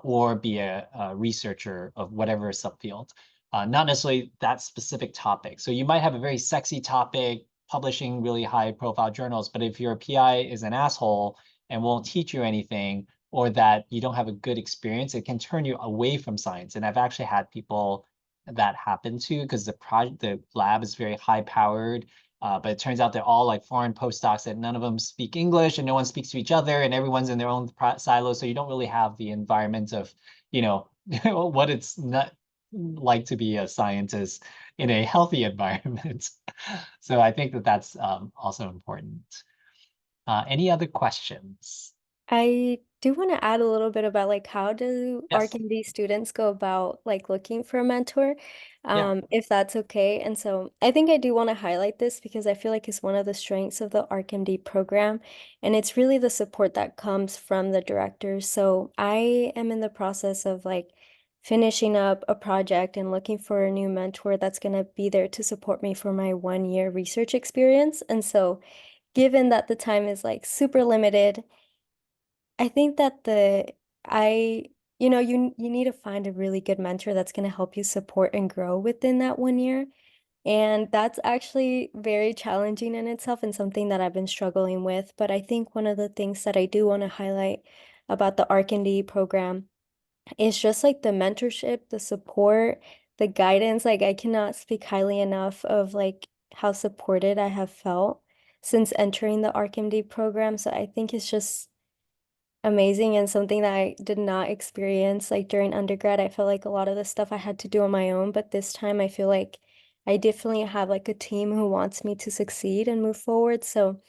Speaker 2: Or be a researcher of whatever subfield, not necessarily that specific topic. So you might have a very sexy topic, publishing really high profile journals, but if your PI is an asshole and won't teach you anything, or that you don't have a good experience, it can turn you away from science. And I've actually had people that happen to, because the lab is very high powered. But it turns out they're all like foreign postdocs that none of them speak English and no one speaks to each other and everyone's in their own silo. So you don't really have the environment of, you know, what it's not like to be a scientist in a healthy environment. So I think that that's also important. Any other questions?
Speaker 4: I do want to add a little bit about like how do
Speaker 2: Yes.
Speaker 4: ArcMD students go about like looking for a mentor,
Speaker 2: Yeah.
Speaker 4: if that's okay. And so I think I do want to highlight this because I feel like it's one of the strengths of the ArcMD program, and it's really the support that comes from the directors. So I am in the process of like finishing up a project and looking for a new mentor that's going to be there to support me for my 1 year research experience. And so given that the time is like super limited, I think that I you need to find a really good mentor that's going to help you support and grow within that 1 year. And that's actually very challenging in itself and something that I've been struggling with. But I think one of the things that I do want to highlight about the ArcMD program is just like the mentorship, the support, the guidance. Like I cannot speak highly enough of like how supported I have felt since entering the ArcMD program. So I think it's just amazing and something that I did not experience like during undergrad. I felt like a lot of the stuff I had to do on my own, but this time I feel like I definitely have like a team who wants me to succeed and move forward. So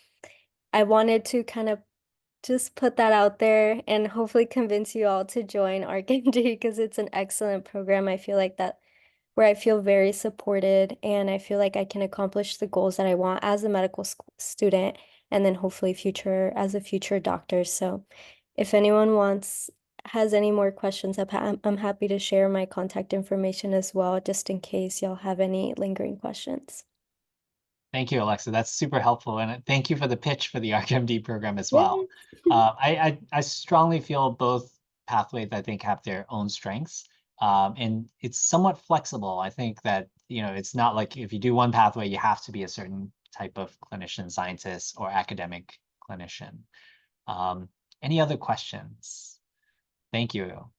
Speaker 4: I wanted to kind of just put that out there and hopefully convince you all to join ArcMD because it's an excellent program. I feel like that where I feel very supported and I feel like I can accomplish the goals that I want as a medical student and then hopefully future as a future doctor. So if anyone has any more questions, I'm happy to share my contact information as well, just in case y'all have any lingering questions.
Speaker 2: Thank you, Alexa. That's super helpful. And thank you for the pitch for the ArcMD program as
Speaker 4: Yes.
Speaker 2: well. I strongly feel both pathways, I think, have their own strengths. And it's somewhat flexible. I think that, you know, it's not like if you do one pathway, you have to be a certain type of clinician, scientist, or academic clinician. Any other questions? Thank you.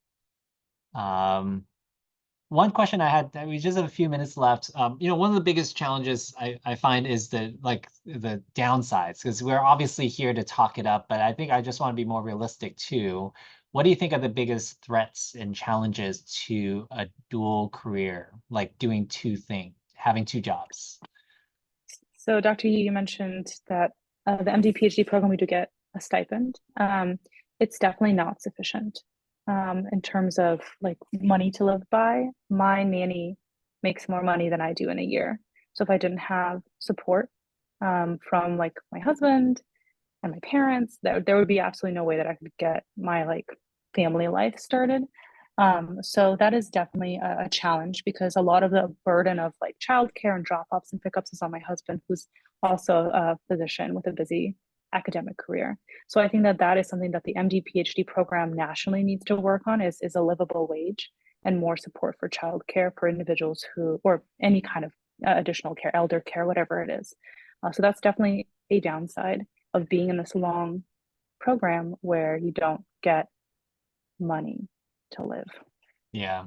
Speaker 2: One question I had, we just have a few minutes left. You know, one of the biggest challenges I find is the downsides, because we're obviously here to talk it up, but I think I just want to be more realistic too. What do you think are the biggest threats and challenges to a dual career, like doing two things, having two jobs?
Speaker 7: So Dr. Yi, you mentioned that the MD PhD program, we do get a stipend. It's definitely not sufficient in terms of like money to live by. My nanny makes more money than I do in a year. So if I didn't have support from like my husband and my parents, there would be absolutely no way that I could get my like family life started. So that is definitely a challenge because a lot of the burden of like childcare and drop-offs and pickups is on my husband, who's also a physician with a busy academic career. So I think that that is something that the MD PhD program nationally needs to work on is a livable wage and more support for childcare for individuals who, or any kind of additional care, elder care, whatever it is. So that's definitely a downside of being in this long program where you don't get money to live,
Speaker 2: Yeah.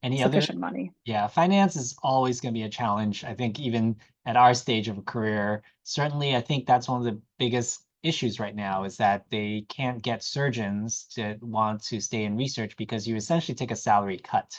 Speaker 2: Any other?
Speaker 7: sufficient money.
Speaker 2: Yeah, finance is always going to be a challenge. I think even at our stage of a career, certainly I think that's one of the biggest issues right now is that they can't get surgeons to want to stay in research because you essentially take a salary cut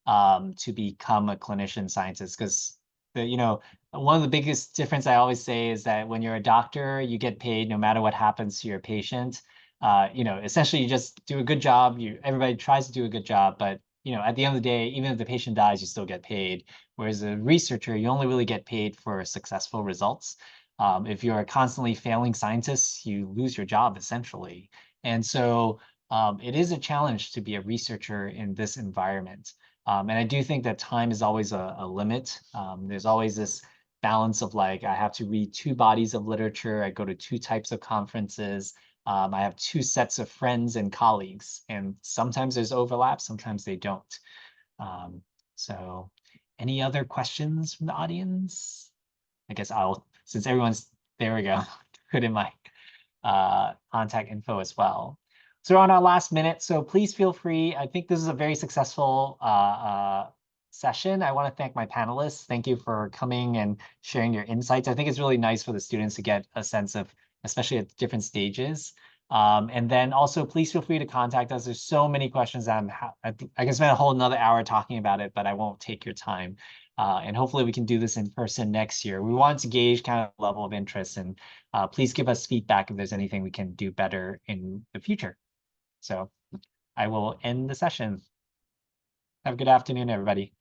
Speaker 2: to become a clinician scientist. Because one of the biggest difference I always say is that when you're a doctor, you get paid no matter what happens to your patient. Essentially you just do a good job. Everybody tries to do a good job, but at the end of the day, even if the patient dies, you still get paid. Whereas a researcher, you only really get paid for successful results. If you're a constantly failing scientist, you lose your job essentially. And so it is a challenge to be a researcher in this environment. And I do think that time is always a limit. There's always this balance of like, I have to read 2 bodies of literature. I go to 2 types of conferences. I have 2 sets of friends and colleagues, and sometimes there's overlap, sometimes they don't. So any other questions from the audience? I guess since everyone's, there we go, put in my contact info as well. So we're on our last minute, so please feel free. I think this is a very successful session. I want to thank my panelists. Thank you for coming and sharing your insights. I think it's really nice for the students to get a sense of, especially at different stages. And then also please feel free to contact us. There's so many questions that I can spend a whole another hour talking about it, but I won't take your time. And hopefully we can do this in person next year. We want to gauge kind of level of interest, and please give us feedback if there's anything we can do better in the future. So I will end the session. Have a good afternoon, everybody.